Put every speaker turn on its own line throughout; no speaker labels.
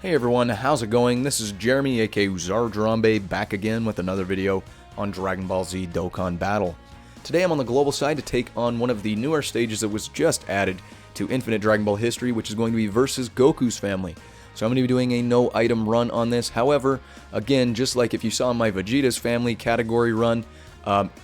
Hey everyone, how's it going? This is Jeremy aka Zardrambe back again with another video on Dragon Ball Z Dokkan Battle. Today I'm on the global side to take on one of the newer stages that was just added to Infinite Dragon Ball history, which is going to be versus Goku's family. So I'm going to be doing a no item run on this. However, again, just like if you saw my Vegeta's family category run,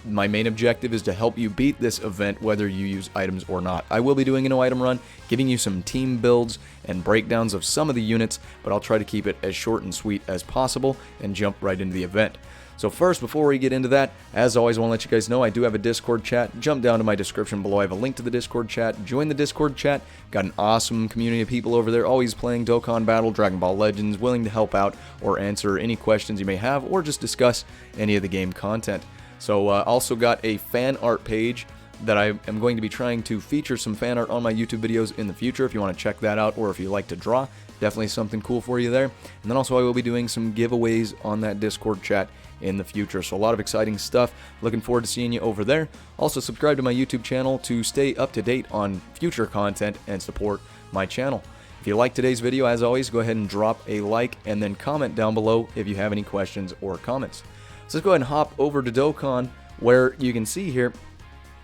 my main objective is to help you beat this event whether you use items or not. I will be doing a no item run, giving you some team builds and breakdowns of some of the units, but I'll try to keep it as short and sweet as possible and jump right into the event. So first, before we get into that, as always, I want to let you guys know I do have a Discord chat. Jump down to my description below. I have a link to the Discord chat. Join the Discord chat. Got an awesome community of people over there, always playing Dokkan Battle, Dragon Ball Legends, willing to help out or answer any questions you may have or just discuss any of the game content. So also got a fan art page that I am going to be trying to feature some fan art on my YouTube videos in the future. If you want to check that out, or if you like to draw, definitely something cool for you there. And then also I will be doing some giveaways on that Discord chat in the future. So a lot of exciting stuff. Looking forward to seeing you over there. Also subscribe to my YouTube channel to stay up to date on future content and support my channel. If you like today's video, as always, go ahead and drop a like and then comment down below if you have any questions or comments. So let's go ahead and hop over to Dokkan, where you can see here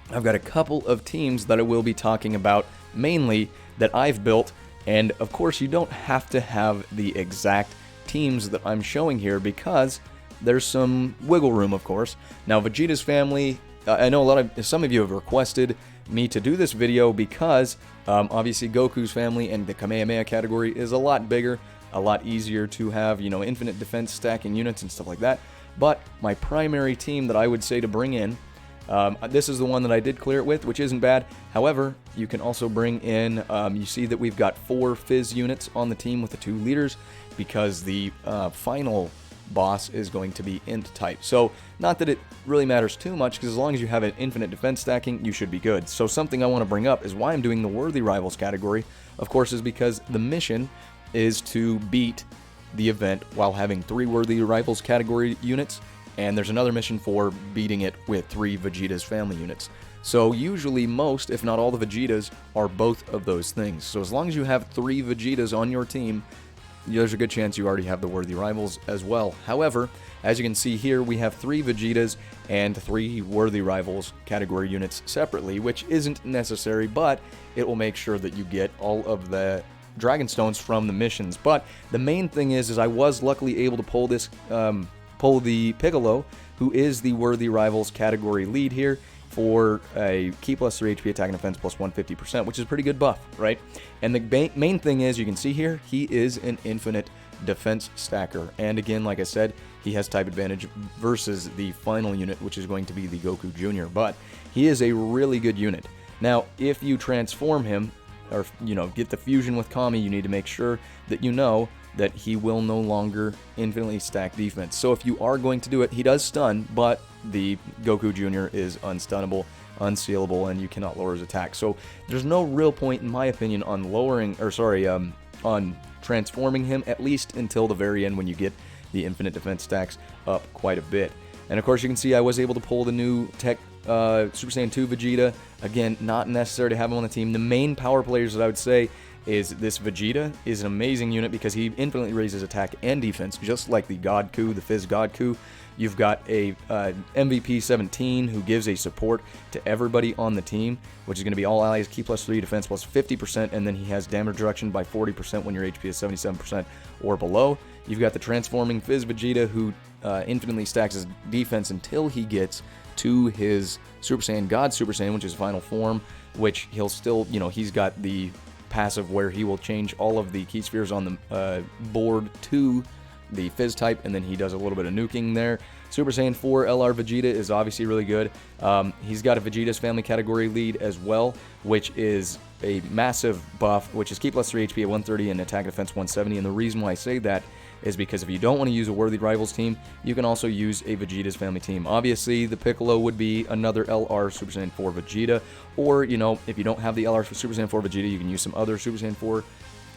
I've got a couple of teams that I will be talking about, mainly that I've built. And of course, you don't have to have the exact teams that I'm showing here because there's some wiggle room, of course. Now, Vegeta's family, I know some of you have requested me to do this video because obviously Goku's family and the Kamehameha category is a lot bigger, a lot easier to have, you know, infinite defense stacking units and stuff like that. But my primary team that I would say to bring in, this is the one that I did clear it with, which isn't bad. However, you can also bring in, you see that we've got 4 Fizz units on the team with the 2 leaders because the final boss is going to be int type. So not that it really matters too much, because as long as you have an infinite defense stacking, you should be good. So something I want to bring up is why I'm doing the Worthy Rivals category, of course, is because the mission is to beat the event while having 3 Worthy Rivals category units, and there's another mission for beating it with 3 Vegeta's family units. So usually most, if not all, the Vegetas are both of those things. So as long as you have 3 Vegetas on your team, there's a good chance you already have the Worthy Rivals as well. However, as you can see here, we have 3 Vegetas and 3 Worthy Rivals category units separately, which isn't necessary, but it will make sure that you get all of the Dragon Stones from the missions. But the main thing is I was luckily able to pull this, pull the Piccolo, who is the Worthy Rivals category lead here, for a Ki plus 3 HP attack and defense plus 150%, which is a pretty good buff, right? And the main thing is, you can see here, he is an infinite defense stacker. And again, like I said, he has type advantage versus the final unit, which is going to be the Goku Jr. But he is a really good unit. Now, if you transform him, or, you know, get the fusion with Kami, you need to make sure that you know that he will no longer infinitely stack defense. So if you are going to do it, he does stun, but the Goku Jr. is unstunnable, unsealable, and you cannot lower his attack. So there's no real point, in my opinion, on lowering, or sorry, on transforming him, at least until the very end when you get the infinite defense stacks up quite a bit. And of course, you can see I was able to pull the new Tech Super Saiyan 2 Vegeta. Again, not necessary to have him on the team. The main power players that I would say is this Vegeta is an amazing unit because he infinitely raises attack and defense, just like the God Ku, the Fizz God Ku. You've got a MVP 17 who gives a support to everybody on the team, which is going to be all allies, Ki plus 3, defense plus 50%, and then he has damage reduction by 40% when your HP is 77% or below. You've got the transforming Fizz Vegeta who infinitely stacks his defense until he gets to his Super Saiyan God Super Saiyan, which is final form, which he'll still, you know, he's got the passive where he will change all of the Ki spheres on the board to the Fizz type, and then he does a little bit of nuking there. Super Saiyan 4 LR Vegeta is obviously really good. He's got a Vegeta's family category lead as well, which is a massive buff, which is Ki plus 3 HP at 130 and attack defense 170. And the reason why I say that is because if you don't want to use a Worthy Rivals team, you can also use a Vegeta's family team. Obviously, the Piccolo would be another LR Super Saiyan 4 Vegeta, or, you know, if you don't have the LR Super Saiyan 4 Vegeta, you can use some other Super Saiyan 4,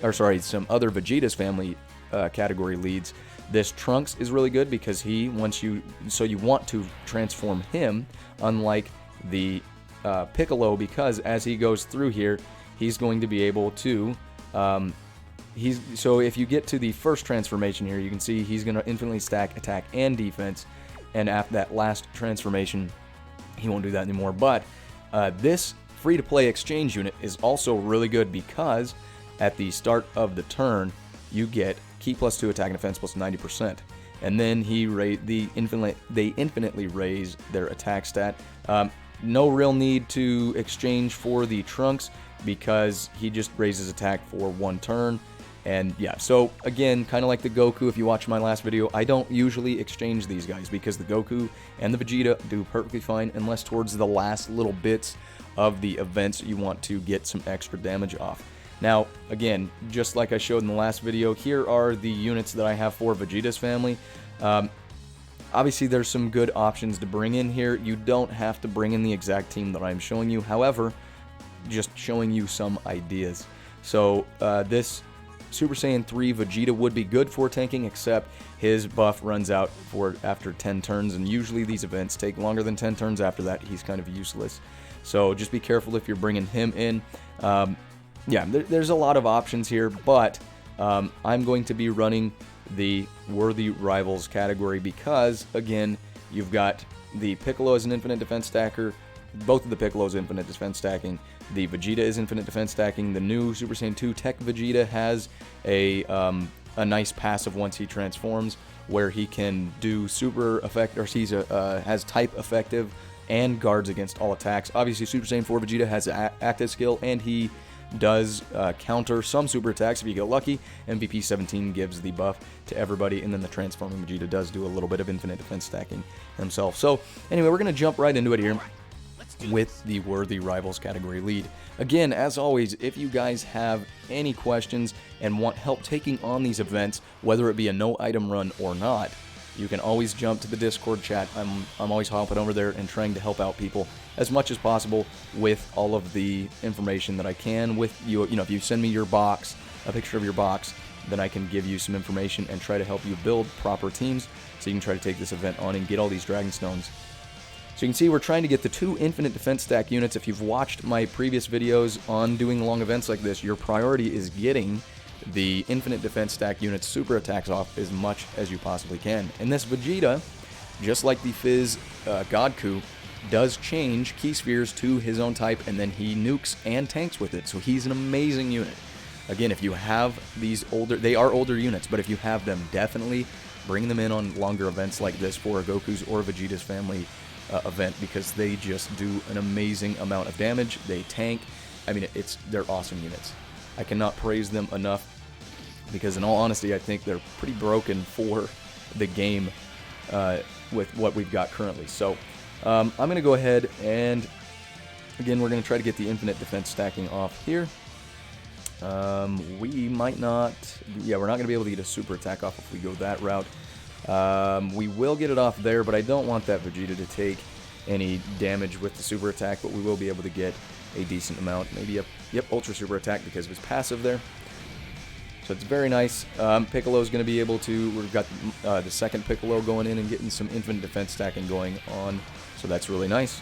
or sorry, some other Vegeta's family category leads. This Trunks is really good because he, so you want to transform him, unlike the Piccolo, because as he goes through here, he's going to be able to So if you get to the first transformation here, you can see he's going to infinitely stack attack and defense, and after that last transformation, he won't do that anymore. But this free-to-play exchange unit is also really good because at the start of the turn, you get key +2 attack and defense plus 90%. And then they infinitely raise their attack stat. No real need to exchange for the Trunks because he just raises attack for 1 turn. And yeah, so again, kind of like the Goku, if you watch my last video, I don't usually exchange these guys because the Goku and the Vegeta do perfectly fine unless towards the last little bits of the events you want to get some extra damage off. Now, again, just like I showed in the last video, here are the units that I have for Vegeta's family. Obviously, there's some good options to bring in here. You don't have to bring in the exact team that I'm showing you. However, just showing you some ideas. So, this Super Saiyan 3 Vegeta would be good for tanking, except his buff runs out after 10 turns, and usually these events take longer than 10 turns. After that, he's kind of useless. So just be careful if you're bringing him in. Yeah, there's a lot of options here, but I'm going to be running the Worthy Rivals category because, again, you've got the Piccolo as an infinite defense stacker, both of the Piccolos infinite defense stacking, the Vegeta is infinite defense stacking, the new Super Saiyan 2 Tech Vegeta has a nice passive once he transforms, where he can do super effect, or he's has type effective and guards against all attacks. Obviously, Super Saiyan 4 Vegeta has an active skill, and he does counter some super attacks if you get lucky. MVP 17 gives the buff to everybody, and then the transforming Vegeta does do a little bit of infinite defense stacking himself. So anyway, we're going to jump right into it here with the Worthy Rivals category lead. Again, as always, if you guys have any questions and want help taking on these events, whether it be a no item run or not, you can always jump to the Discord chat. I'm always hopping over there and trying to help out people as much as possible with all of the information that I can. With you know, if you send me your box, a picture of your box, then I can give you some information and try to help you build proper teams so you can try to take this event on and get all these Dragon Stones. So you can see we're trying to get the 2 infinite defense stack units. If you've watched my previous videos on doing long events like this, your priority is getting the infinite defense stack unit's super attacks off as much as you possibly can. And this Vegeta, just like the Fizz Goku, does change key spheres to his own type, and then he nukes and tanks with it. So he's an amazing unit. Again, if you have these they are older units, but if you have them, definitely bring them in on longer events like this for a Goku's or Vegeta's family event, because they just do an amazing amount of damage. They tank. I mean, they're awesome units. I cannot praise them enough, because in all honesty, I think they're pretty broken for the game with what we've got currently. So I'm going to go ahead and, again, we're going to try to get the infinite defense stacking off here. We might not, yeah, we're not going to be able to get a super attack off if we go that route. We will get it off there, but I don't want that Vegeta to take any damage with the super attack, but we will be able to get a decent amount, maybe a, yep, ultra super attack because of his passive there. So it's very nice. Piccolo's going to be able to, we've got the second Piccolo going in and getting some infinite defense stacking going on, so that's really nice.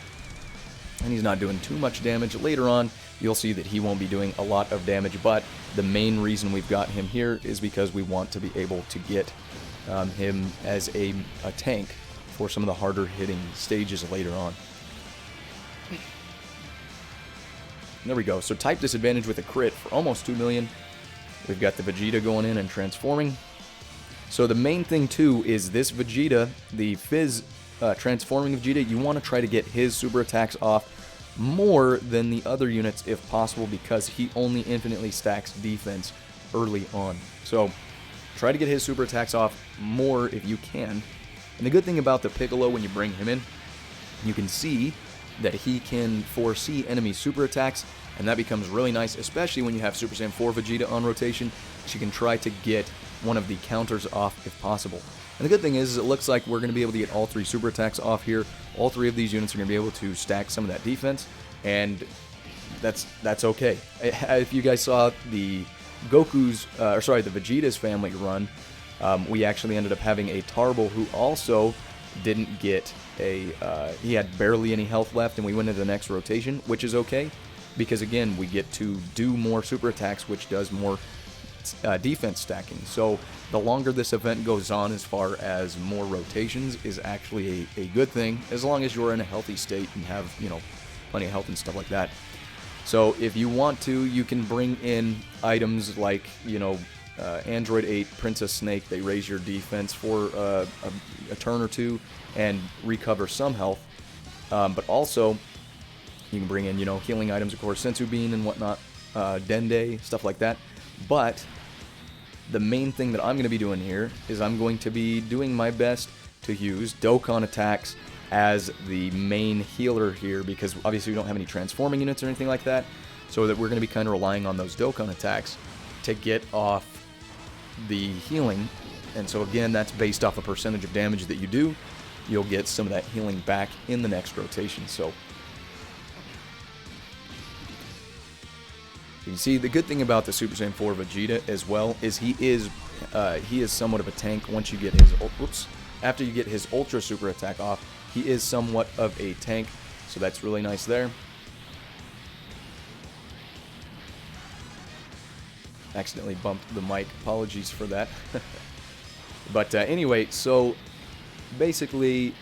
And he's not doing too much damage. Later on, you'll see that he won't be doing a lot of damage, but the main reason we've got him here is because we want to be able to get him as a tank for some of the harder hitting stages later on. There we go. So type disadvantage with a crit for almost 2 million. We've got the Vegeta going in and transforming. So the main thing too is this Vegeta, the Fizz transforming Vegeta, you want to try to get his super attacks off more than the other units if possible, because he only infinitely stacks defense early on. So try to get his super attacks off more if you can. And the good thing about the Piccolo, when you bring him in, you can see that he can foresee enemy super attacks, and that becomes really nice, especially when you have Super Saiyan 4 Vegeta on rotation, so you can try to get one of the counters off if possible. And the good thing is it looks like we're going to be able to get all 3 super attacks off here. All 3 of these units are going to be able to stack some of that defense, and that's okay. If you guys saw the Goku's, the Vegeta's family run, we actually ended up having a Tarble who also didn't get he had barely any health left, and we went into the next rotation, which is okay, because again, we get to do more super attacks, which does more defense stacking. So the longer this event goes on, as far as more rotations, is actually a good thing, as long as you're in a healthy state and have, you know, plenty of health and stuff like that. So if you want to, you can bring in items like, you know, Android 8, Princess Snake. They raise your defense for a turn or two and recover some health. But also, you can bring in, you know, healing items, of course, Sensu Bean and whatnot, Dende, stuff like that. But the main thing that I'm going to be doing here is I'm going to be doing my best to use Dokkan attacks as the main healer here, because obviously we don't have any transforming units or anything like that, so that we're going to be kind of relying on those Dokkan attacks to get off the healing. And so again, that's based off a percentage of damage that you do. You'll get some of that healing back in the next rotation. So you can see the good thing about the Super Saiyan 4 Vegeta as well is he is somewhat of a tank once you get his after you get his Ultra Super attack off. He is somewhat of a tank, so that's really nice there. Accidentally bumped the mic, apologies for that. But anyway, so basically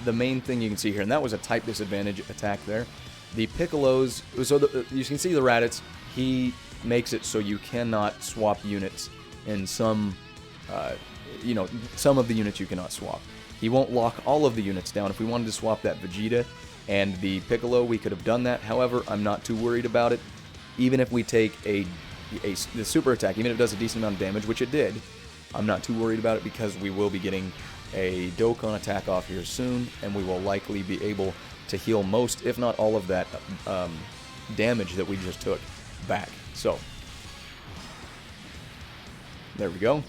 the main thing you can see here, and that was a type disadvantage attack there. The Piccolos, so you can see the Raditz, he makes it so you cannot swap units in some, you know, some of the units you cannot swap. He won't lock all of the units down. If we wanted to swap that Vegeta and the Piccolo, we could have done that. However, I'm not too worried about it. Even if we take the super attack, even if it does a decent amount of damage, which it did, I'm not too worried about it, because we will be getting a Dokkan attack off here soon, and we will likely be able to heal most, if not all of that damage that we just took back. So there we go.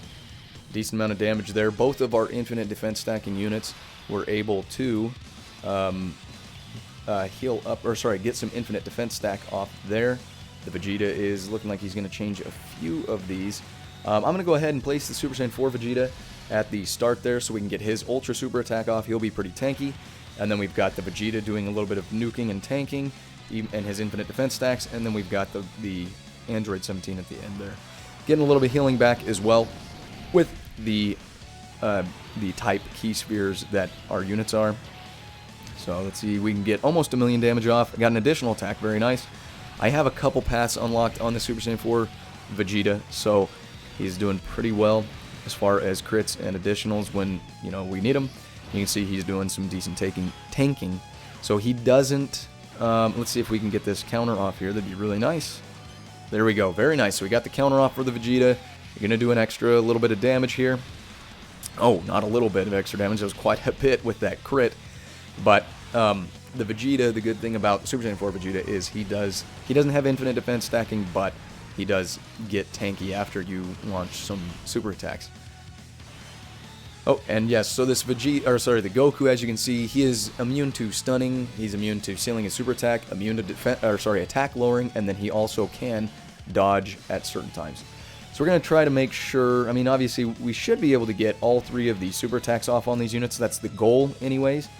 Decent amount of damage there. Both of our infinite defense stacking units were able to heal up, or sorry, get some infinite defense stack off there. The Vegeta is looking like he's going to change a few of these. I'm going to go ahead and place the Super Saiyan 4 Vegeta at the start there so we can get his Ultra Super attack off. He'll be pretty tanky. And then we've got the Vegeta doing a little bit of nuking and tanking and his infinite defense stacks. And then we've got the Android 17 at the end there, getting a little bit of healing back as well with the type key spheres that our units are. So let's see, we can get almost 1,000,000 damage off. I got an additional attack, very nice. I have a couple paths unlocked on the Super Saiyan 4 Vegeta, so he's doing pretty well as far as crits and additionals when, you know, we need them. You can see he's doing some decent tanking. So he doesn't, let's see if we can get this counter off here. That'd be really nice. There we go, very nice. So we got the counter off for the Vegeta. You're going to do an extra little bit of damage here. Oh, not a little bit of extra damage. That was quite a bit with that crit. But the Vegeta, the good thing about Super Saiyan 4 Vegeta is he doesn't have infinite defense stacking, but he does get tanky after you launch some super attacks. Oh, and yes, so this Vegeta, or sorry, the Goku, as you can see, he is immune to stunning. He's immune to sealing his super attack, immune to attack lowering, and then he also can dodge at certain times. So we're going to try to make sure, I mean, obviously, we should be able to get all 3 of these super attacks off on these units. That's the goal anyways. So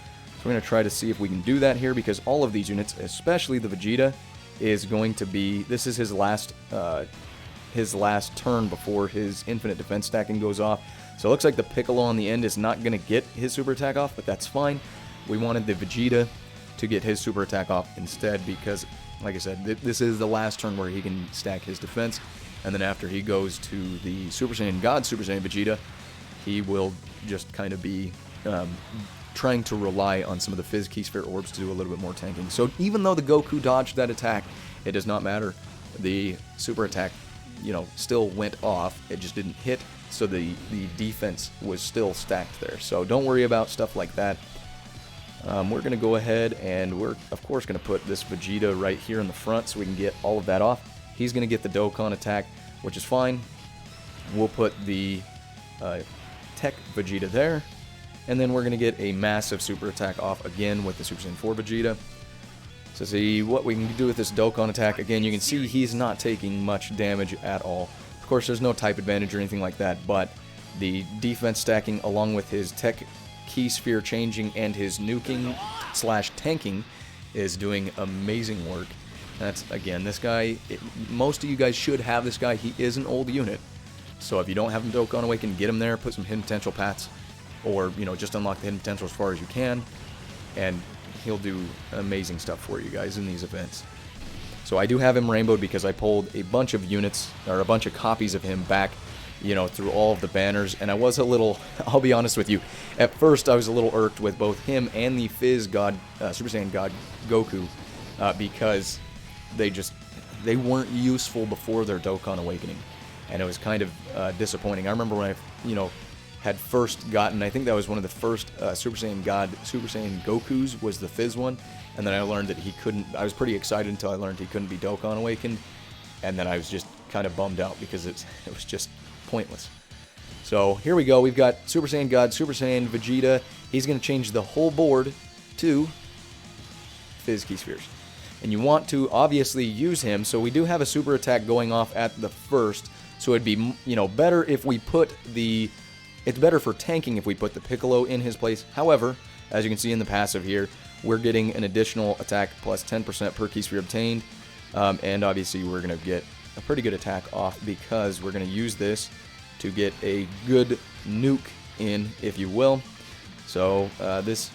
we're going to try to see if we can do that here, because all of these units, especially the Vegeta, is going to be, this is his last turn before his infinite defense stacking goes off. So it looks like the Piccolo on the end is not going to get his super attack off, but that's fine. We wanted the Vegeta to get his super attack off instead, because, like I said, this is the last turn where he can stack his defense. And then after he goes to the Super Saiyan God Super Saiyan Vegeta, he will just kind of be trying to rely on some of the Fizz Key Sphere Orbs to do a little bit more tanking. So even though the Goku dodged that attack, it does not matter. The super attack, you know, still went off. It just didn't hit, so the defense was still stacked there. So don't worry about stuff like that. We're going to go ahead and we're, of course, going to put this Vegeta right here in the front so we can get all of that off. He's going to get the Dokkan attack, which is fine. We'll put the Tech Vegeta there. And then we're going to get a massive super attack off again with the Super Saiyan 4 Vegeta. So see what we can do with this Dokkan attack. Again, you can see he's not taking much damage at all. Of course, there's no type advantage or anything like that, but the defense stacking along with his Tech Key Sphere changing and his nuking / tanking is doing amazing work. That's, again, this guy, most of you guys should have this guy. He is an old unit. So if you don't have him Dokkan Awaken, get him there, put some hidden potential paths, or, you know, just unlock the hidden potential as far as you can, and he'll do amazing stuff for you guys in these events. So I do have him rainbowed because I pulled a bunch of units, or a bunch of copies of him back, you know, through all of the banners, and I was a little, I'll be honest with you, at first I was a little irked with both him and the Fizz God, Super Saiyan God Goku, because they weren't useful before their Dokkan Awakening, and it was kind of disappointing. I remember when I, you know, had first gotten, I think that was one of the first Super Saiyan Gokus was the Fizz one, and then I learned that he couldn't, I was pretty excited until I learned he couldn't be Dokkan Awakened, and then I was just kind of bummed out because it was just pointless. So here we go, we've got Super Saiyan God, Super Saiyan Vegeta. He's going to change the whole board to Fizz Key Spheres. And you want to obviously use him, so we do have a super attack going off at the first, so it'd be, you know, better if we put the, it's better for tanking if we put the Piccolo in his place. However, as you can see in the passive here, we're getting an additional attack plus 10% per key sphere obtained, and obviously we're going to get a pretty good attack off because we're going to use this to get a good nuke in, if you will. So this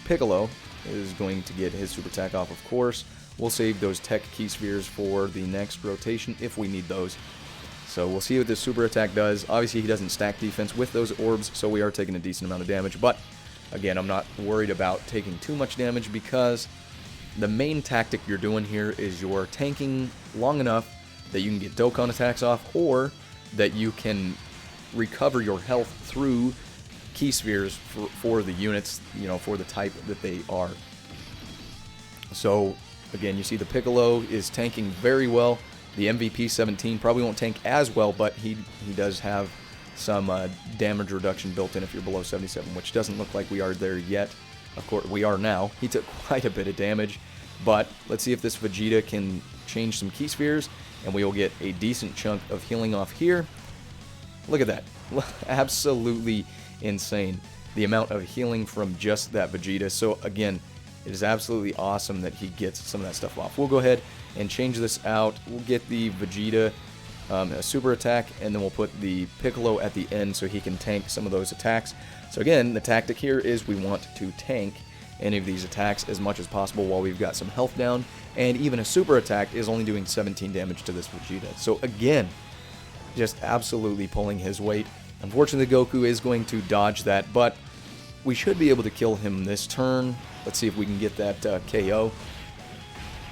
Piccolo is going to get his super attack off, of course. We'll save those tech key spheres for the next rotation if we need those. So we'll see what this super attack does. Obviously he doesn't stack defense with those orbs, so we are taking a decent amount of damage, but again, I'm not worried about taking too much damage because the main tactic you're doing here is you're tanking long enough that you can get Dokkan attacks off, or that you can recover your health through key spheres for the units, you know, for the type that they are. So again, you see the Piccolo is tanking very well. The MVP 17 probably won't tank as well, but he does have some damage reduction built in if you're below 77, which doesn't look like we are there yet. Of course, we are now. He took quite a bit of damage, but let's see if this Vegeta can change some key spheres, and we will get a decent chunk of healing off here. Look at that. Absolutely insane, the amount of healing from just that Vegeta. So again, it is absolutely awesome that he gets some of that stuff off. We'll go ahead and change this out. We'll get the Vegeta a super attack, and then we'll put the Piccolo at the end so he can tank some of those attacks. So again, the tactic here is we want to tank any of these attacks as much as possible while we've got some health down, and even a super attack is only doing 17 damage to this Vegeta. So again, just absolutely pulling his weight. Unfortunately, Goku is going to dodge that, but we should be able to kill him this turn. Let's see if we can get that KO.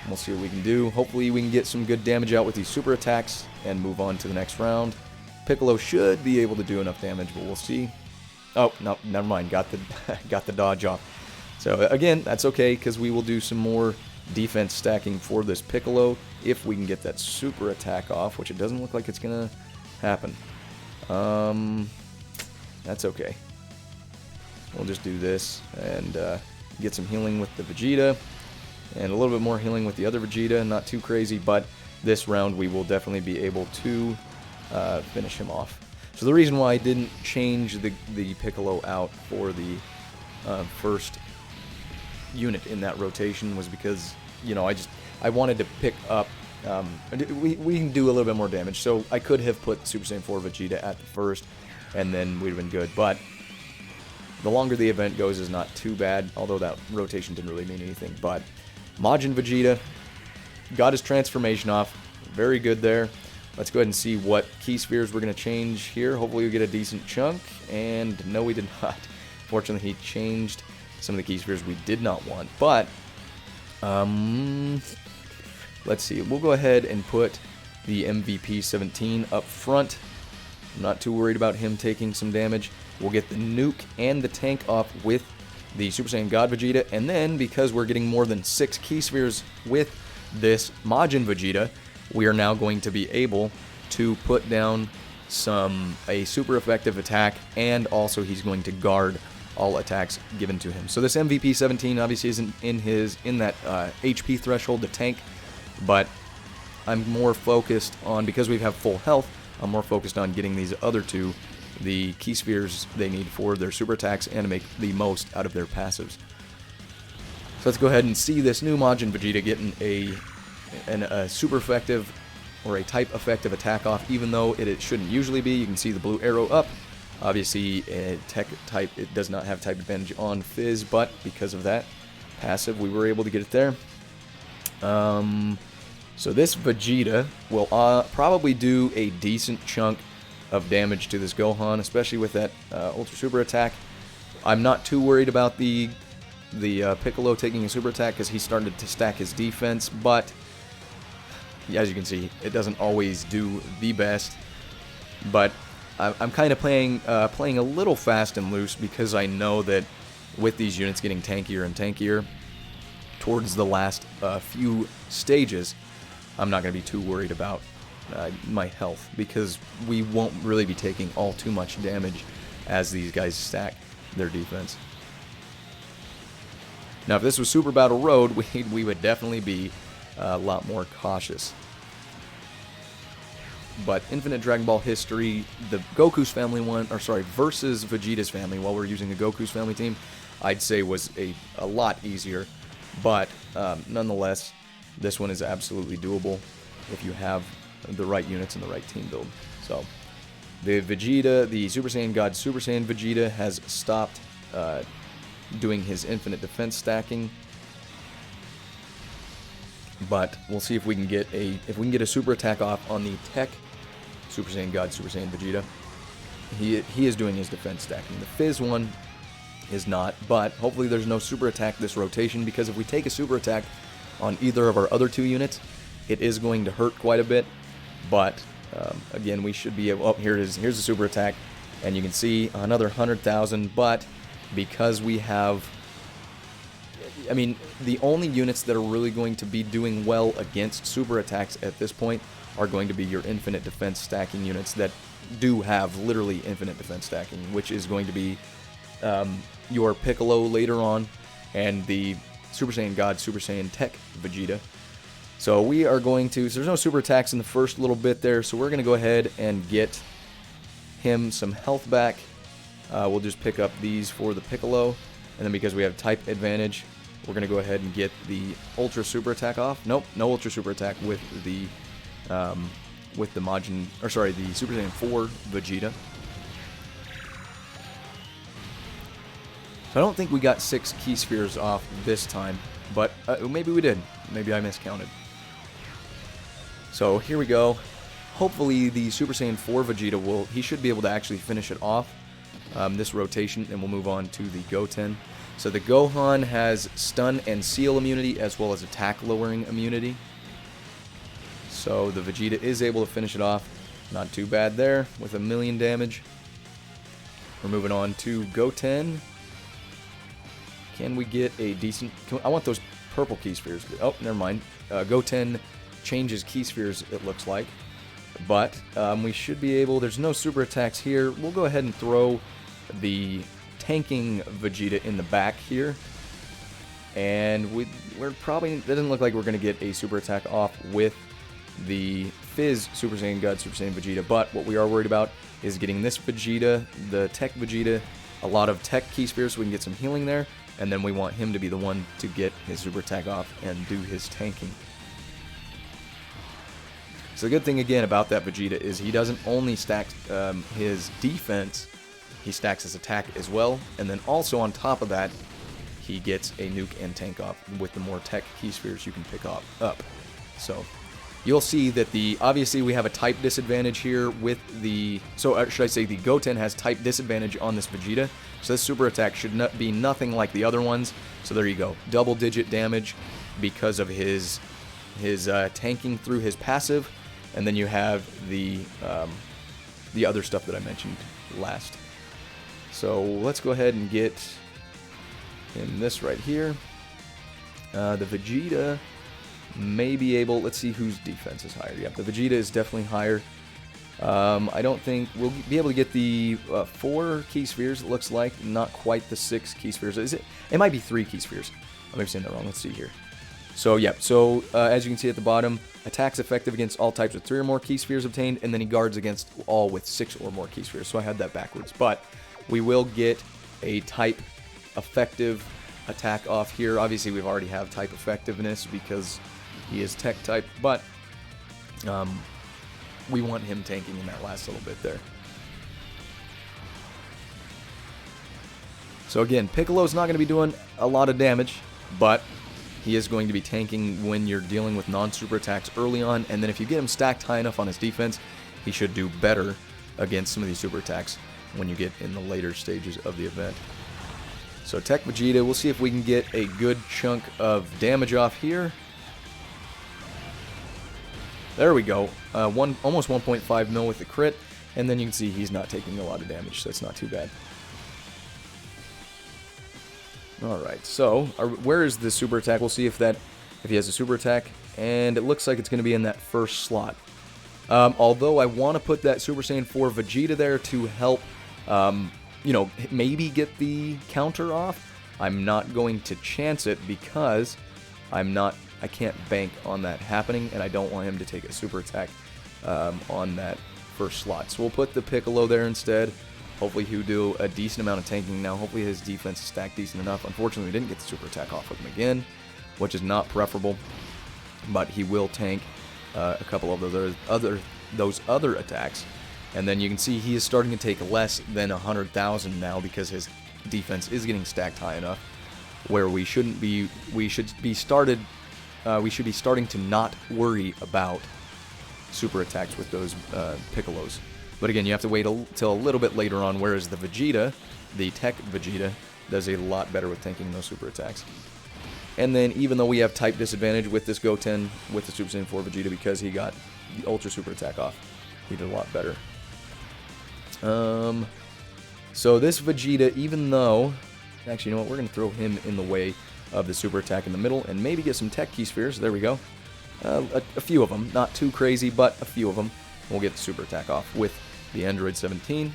We'll see what we can do. Hopefully we can get some good damage out with these super attacks and move on to the next round. Piccolo should be able to do enough damage, but we'll see. Oh, no, never mind. Got the dodge off. So again, that's okay, because we will do some more defense stacking for this Piccolo if we can get that super attack off, which it doesn't look like it's going to happen. That's okay. We'll just do this and get some healing with the Vegeta and a little bit more healing with the other Vegeta. Not too crazy, but this round we will definitely be able to finish him off. So the reason why I didn't change the Piccolo out for the first unit in that rotation was because, you know, I wanted to pick up, we can do a little bit more damage, so I could have put Super Saiyan 4 Vegeta at the first, and then we'd have been good, but the longer the event goes is not too bad, although that rotation didn't really mean anything. But Majin Vegeta got his transformation off, very good there. Let's go ahead and see what key spheres we're going to change here. Hopefully we get a decent chunk, and no, we did not. Fortunately, he changed some of the key spheres we did not want, but let's see. We'll go ahead and put the MVP 17 up front. I'm not too worried about him taking some damage. We'll get the nuke and the tank off with the Super Saiyan God Vegeta, and then because we're getting more than 6 key spheres with this Majin Vegeta, we are now going to be able to put down a super effective attack, and also he's going to guard all attacks given to him. So this MVP 17 obviously isn't in that HP threshold to tank, but I'm more focused on, because we have full health, I'm more focused on getting these other two the key spheres they need for their super attacks and to make the most out of their passives. let's go ahead and see this new Majin Vegeta getting a super effective or a type effective attack off, even though it shouldn't usually be. You can see the blue arrow up. Obviously, tech type, it does not have type advantage on Fizz, but because of that passive, we were able to get it there. So this Vegeta will probably do a decent chunk of damage to this Gohan, especially with that Ultra Super attack. I'm not too worried about the Piccolo taking a super attack because he started to stack his defense, but as you can see, it doesn't always do the best. But I'm kind of playing a little fast and loose because I know that with these units getting tankier and tankier towards the last few stages, I'm not going to be too worried about my health because we won't really be taking all too much damage as these guys stack their defense. Now, if this was Super Battle Road, we would definitely be a lot more cautious. But Infinite Dragon Ball history, the Goku's family one, or sorry, versus Vegeta's family, while we're using the Goku's family team, I'd say was a lot easier. But nonetheless, this one is absolutely doable if you have the right units and the right team build. So, the Vegeta, the Super Saiyan God Super Saiyan Vegeta has stopped doing his infinite defense stacking. But we'll see if we can get a super attack off on the Tech Super Saiyan God Super Saiyan Vegeta. He is doing his defense stacking. The Fizz one is not, but hopefully there's no super attack this rotation, because if we take a super attack on either of our other two units, it is going to hurt quite a bit. But again, we should be able. Oh, here it is. Here's the super attack, and you can see another 100,000. But because we have, I mean, the only units that are really going to be doing well against super attacks at this point are going to be your infinite defense stacking units that do have literally infinite defense stacking, which is going to be your Piccolo later on and the Super Saiyan God Super Saiyan Tech Vegeta. So we are going to, so there's no super attacks in the first little bit there, so we're going to go ahead and get him some health back. We'll just pick up these for the Piccolo, and then because we have type advantage, we're going to go ahead and get the Ultra Super attack off. Nope, no Ultra Super attack with the Majin, or sorry, the Super Saiyan 4 Vegeta. So I don't think we got 6 Key Spheres off this time, but maybe we did. Maybe I miscounted. So here we go. Hopefully the Super Saiyan 4 Vegeta he should be able to actually finish it off this rotation, and we'll move on to the Goten. So the Gohan has stun and seal immunity as well as attack lowering immunity. So the Vegeta is able to finish it off. Not too bad there with 1,000,000 damage. We're moving on to Goten. Can we get a decent... I want those purple Key Spheres. Oh, never mind. Goten changes Key Spheres, it looks like. But we should be able... There's no super attacks here. We'll go ahead and throw the tanking Vegeta in the back here. And we're probably... It doesn't look like we're going to get a super attack off with the Fizz Super Saiyan God Super Saiyan Vegeta. But what we are worried about is getting this Vegeta, the Tech Vegeta, a lot of Tech Key Spheres so we can get some healing there. And then we want him to be the one to get his super attack off and do his tanking. So the good thing again about that Vegeta is he doesn't only stack his defense, he stacks his attack as well. And then also on top of that, he gets a nuke and tank off with the more Tech Key Spheres you can pick up. So you'll see that obviously we have a type disadvantage here with the, should I say the Goten has type disadvantage on this Vegeta. So this super attack should not be nothing like the other ones. So there you go, double-digit damage because of his tanking through his passive, and then you have the other stuff that I mentioned last. So let's go ahead and get him this right here. The Vegeta may be able. Let's see whose defense is higher. Yep, the Vegeta is definitely higher. I don't think we'll be able to get the 4 Key Spheres, it looks like. Not quite the 6 Key Spheres. Is it? It might be 3 Key Spheres. I may be saying that wrong. Let's see here. So, yeah. So, as you can see at the bottom, attacks effective against all types with 3 or more Key Spheres obtained, and then he guards against all with 6 or more Key Spheres. So I had that backwards. But we will get a type effective attack off here. Obviously, we've already have type effectiveness because he is tech type, but we want him tanking in that last little bit there. So again, Piccolo's not going to be doing a lot of damage, but he is going to be tanking when you're dealing with non-super attacks early on, and then if you get him stacked high enough on his defense, he should do better against some of these super attacks when you get in the later stages of the event. So Tech Vegeta, we'll see if we can get a good chunk of damage off here. There we go. Almost 1.5 mil with the crit, and then you can see he's not taking a lot of damage, so it's not too bad. Alright, so where is the super attack? We'll see if he has a super attack, and it looks like it's going to be in that first slot. Although I want to put that Super Saiyan 4 Vegeta there to help, you know, maybe get the counter off. I'm not going to chance it because I can't bank on that happening, and I don't want him to take a super attack on that first slot. So we'll put the Piccolo there instead. Hopefully he'll do a decent amount of tanking now. Hopefully his defense is stacked decent enough. Unfortunately, we didn't get the super attack off with him again, which is not preferable. But he will tank a couple of those other attacks. And then you can see he is starting to take less than 100,000 now because his defense is getting stacked high enough where we should be starting to not worry about super attacks with those Piccolos. But again, you have to wait till a little bit later on, whereas the Vegeta, the Tech Vegeta, does a lot better with tanking those super attacks. And then, even though we have type disadvantage with this Goten, with the Super Saiyan 4 Vegeta, because he got the Ultra Super attack off, he did a lot better. So this Vegeta, even though... Actually, you know what? We're going to throw him in the way of the super attack in the middle, and maybe get some Tech Key Spheres. There we go. A few of them. Not too crazy, but a few of them. We'll get the super attack off with the Android 17.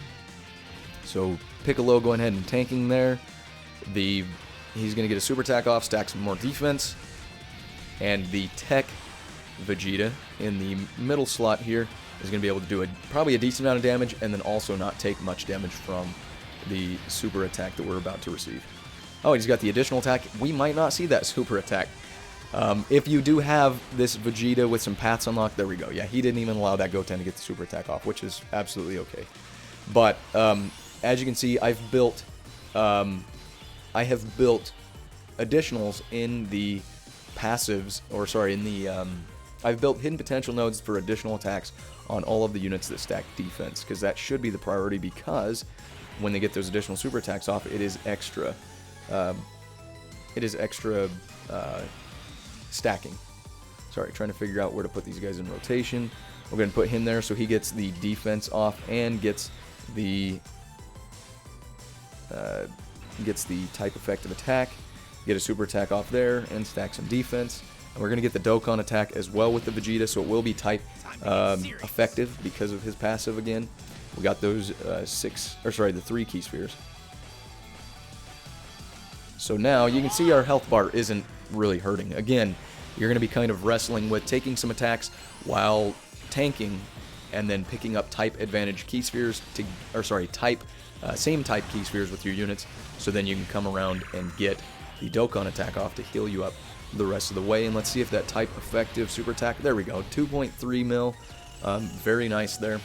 So Piccolo going ahead and tanking there. He's going to get a super attack off, stack some more defense. And the Tech Vegeta in the middle slot here is going to be able to do probably a decent amount of damage, and then also not take much damage from the super attack that we're about to receive. Oh, he's got the additional attack. We might not see that super attack. If you do have this Vegeta with some paths unlocked, there we go. Yeah, he didn't even allow that Goten to get the super attack off, which is absolutely okay. But as you can see, I have built additionals in the passives, or sorry, in the I've built hidden potential nodes for additional attacks on all of the units that stack defense, because that should be the priority, because when they get those additional super attacks off, it is extra. Stacking. Sorry, trying to figure out where to put these guys in rotation. We're going to put him there so he gets the defense off and gets the type effective attack. Get a super attack off there and stack some defense. And we're going to get the Dokkan attack as well with the Vegeta, so it will be type effective because of his passive again. We got those the 3 Key Spheres. So now you can see our health bar isn't really hurting. Again, you're going to be kind of wrestling with taking some attacks while tanking, and then picking up type advantage Key Spheres same type Key Spheres with your units, so then you can come around and get the Dokkan attack off to heal you up the rest of the way. And let's see if that type effective super attack, there we go, 2.3 mil, very nice there.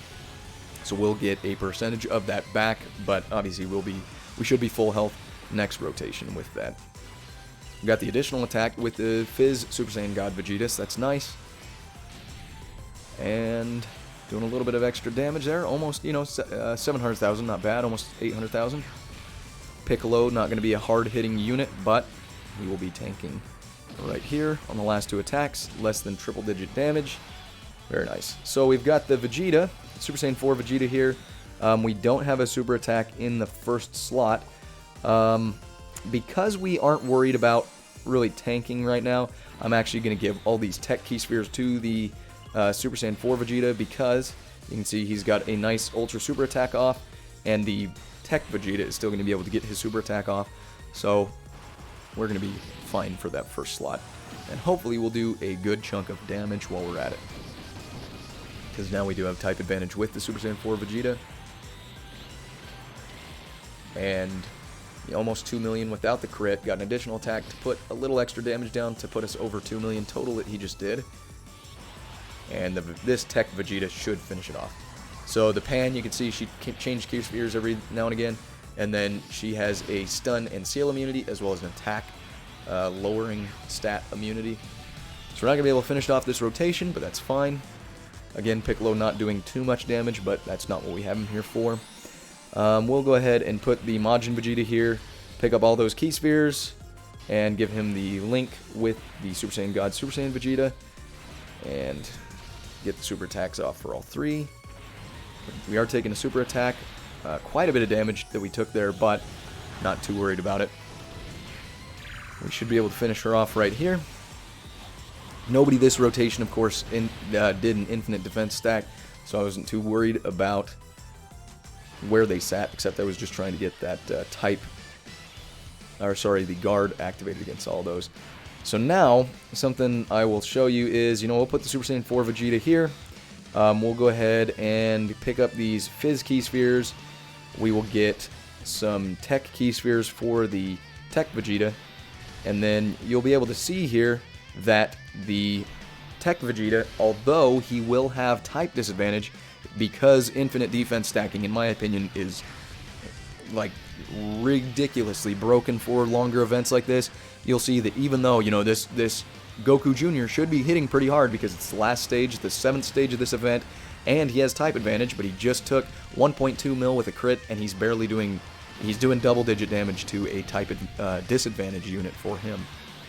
So we'll get a percentage of that back, but obviously we should be full health next rotation with that. We got the additional attack with the Fizz Super Saiyan God Vegeta, so that's nice. And doing a little bit of extra damage there, almost, 700,000, not bad, almost 800,000. Piccolo, not going to be a hard-hitting unit, but he will be tanking right here on the last 2 attacks, less than triple-digit damage. Very nice. So we've got the Vegeta, Super Saiyan 4 Vegeta here. We don't have a super attack in the first slot. Because we aren't worried about really tanking right now, I'm actually going to give all these Tech Key Spheres to the Super Saiyan 4 Vegeta, because you can see he's got a nice Ultra Super attack off, and the Tech Vegeta is still going to be able to get his super attack off. So we're going to be fine for that first slot. And hopefully we'll do a good chunk of damage while we're at it, because now we do have type advantage with the Super Saiyan 4 Vegeta. And almost 2 million without the crit. Got an additional attack to put a little extra damage down to put us over 2 million total that he just did. And this Tech Vegeta should finish it off. So the Pan, you can see she can change Ki Spheres every now and again. And then she has a stun and seal immunity as well as an attack lowering stat immunity. So we're not going to be able to finish off this rotation, but that's fine. Again, Piccolo not doing too much damage, but that's not what we have him here for. We'll go ahead and put the Majin Vegeta here, pick up all those Ki Spheres, and give him the link with the Super Saiyan God Super Saiyan Vegeta, and get the super attacks off for all three. We are taking a super attack, quite a bit of damage that we took there, but not too worried about it. We should be able to finish her off right here. Nobody this rotation, of course, did an infinite defense stack, so I wasn't too worried about where they sat, except I was just trying to get that the guard activated against all those. So now, something I will show you is, we'll put the Super Saiyan 4 Vegeta here. We'll go ahead and pick up these Fizz Ki Spheres. We will get some Tech Ki Spheres for the Tech Vegeta. And then you'll be able to see here that the Tech Vegeta, although he will have type disadvantage, because infinite defense stacking, in my opinion, is like ridiculously broken for longer events like this, you'll see that even though, this Goku Jr. should be hitting pretty hard because it's the last stage, the 7th stage of this event, and he has type advantage, but he just took 1.2 mil with a crit, and he's doing double-digit damage to a type disadvantage unit for him.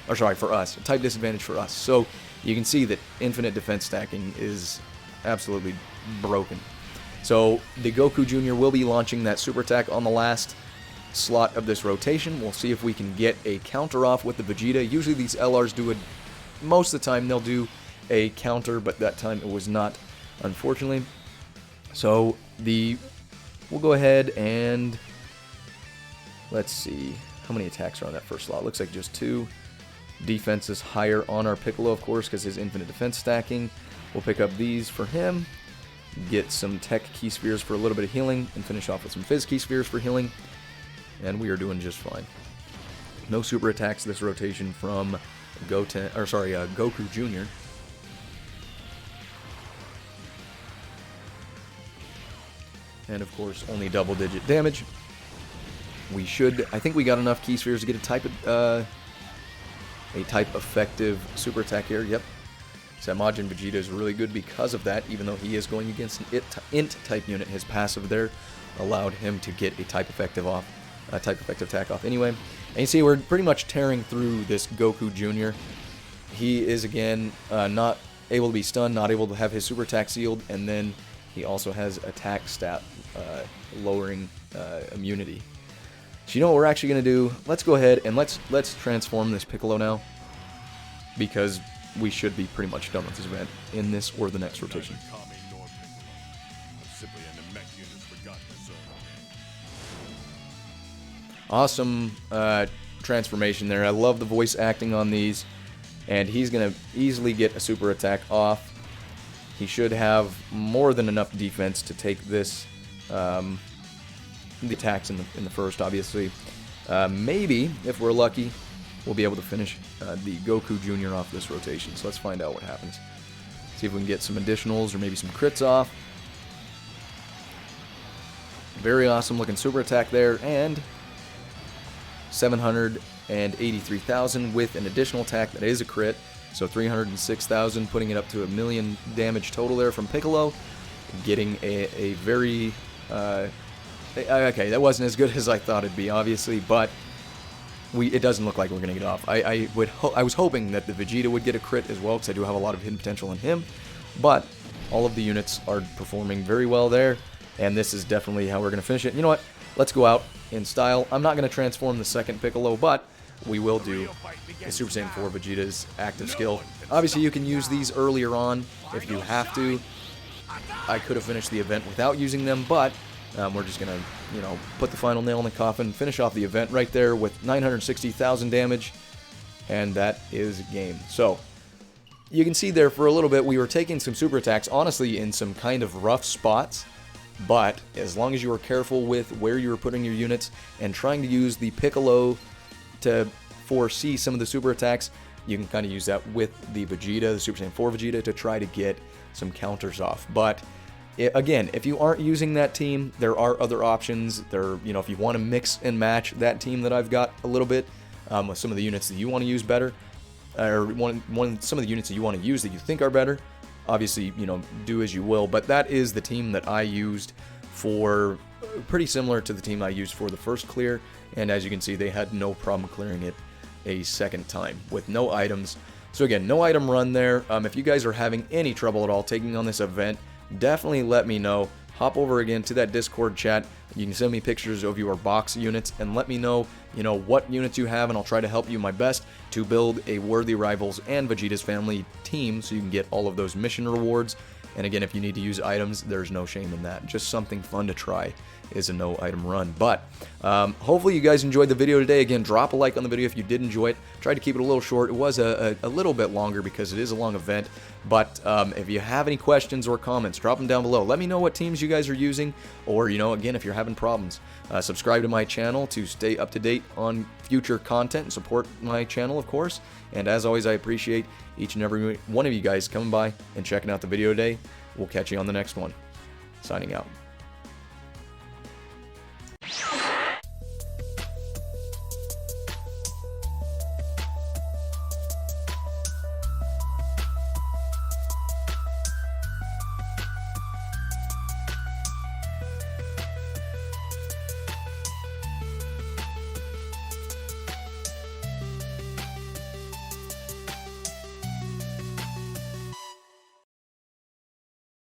Or sorry, for us. A type disadvantage for us. So you can see that infinite defense stacking is absolutely broken. So the Goku Jr. will be launching that super attack on the last slot of this rotation. We'll see if we can get a counter off with the Vegeta. Usually these LRs do it. Most of the time they'll do a counter, but that time it was not, unfortunately. So we'll go ahead and let's see how many attacks are on that first slot. Looks like just 2. Defense is higher on our Piccolo, of course, because his infinite defense stacking. We'll pick up these for him, get some Tech Ki Spheres for a little bit of healing, and finish off with some Fizz Ki Spheres for healing, and we are doing just fine. No super attacks this rotation from Goku Jr. And of course, only double-digit damage. I think we got enough Ki Spheres to get a type effective super attack here. Yep. So Majin Vegeta is really good because of that, even though he is going against an int type unit. His passive there allowed him to get a type effective attack off anyway. And you see we're pretty much tearing through this Goku Jr. He is again not able to be stunned, not able to have his super attack sealed, and then he also has attack stat lowering immunity. So you know what we're actually going to do? Let's go ahead and let's transform this Piccolo now, because we should be pretty much done with this event in this or the next rotation. Awesome transformation there. I love the voice acting on these, and he's going to easily get a super attack off. He should have more than enough defense to take this the attacks in the first, obviously. Maybe, if we're lucky, we'll be able to finish the Goku Jr. off this rotation. So let's find out what happens. See if we can get some additionals or maybe some crits off. Very awesome looking super attack there, and 783,000 with an additional attack that is a crit. So 306,000, putting it up to 1 million damage total there from Piccolo. Getting a very... okay, that wasn't as good as I thought it'd be, obviously, but it doesn't look like we're going to get off. I was hoping that the Vegeta would get a crit as well, because I do have a lot of hidden potential in him, but all of the units are performing very well there, and this is definitely how we're going to finish it. You know what? Let's go out in style. I'm not going to transform the second Piccolo, but we will do the Super Saiyan 4 Vegeta's active skill. Obviously, you can use these earlier on if you have to. I could have finished the event without using them, but we're just going to, put the final nail in the coffin, finish off the event right there with 960,000 damage, and that is game. So, you can see there for a little bit we were taking some super attacks, honestly, in some kind of rough spots, But as long as you are careful with where you are putting your units and trying to use the Piccolo to foresee some of the super attacks, you can kind of use that with the Vegeta, the Super Saiyan 4 Vegeta, to try to get some counters off. But again, if you aren't using that team, there are other options. If you want to mix and match that team that I've got a little bit with some of the units that you want to use better, or some of the units that you want to use that you think are better, obviously, do as you will. But that is the team that I used for, pretty similar to the team I used for the first clear. And as you can see, they had no problem clearing it a second time with no items. So again, no item run there. If you guys are having any trouble at all taking on this event, definitely let me know. Hop over again to that Discord chat. You can send me pictures of your box units and let me know, what units you have, and I'll try to help you my best to build a Worthy Rivals and Vegeta's Family team so you can get all of those mission rewards. And again, if you need to use items, there's no shame in that. Just something fun to try is a no item run. But hopefully you guys enjoyed the video today. Again, drop a like on the video if you did enjoy it. Tried to keep it a little short. It was a little bit longer because it is a long event. But if you have any questions or comments, drop them down below. Let me know what teams you guys are using, or again, if you're having problems. Subscribe to my channel to stay up to date on future content and support my channel, of course. And as always, I appreciate each and every one of you guys coming by and checking out the video today. We'll catch you on the next one. Signing out.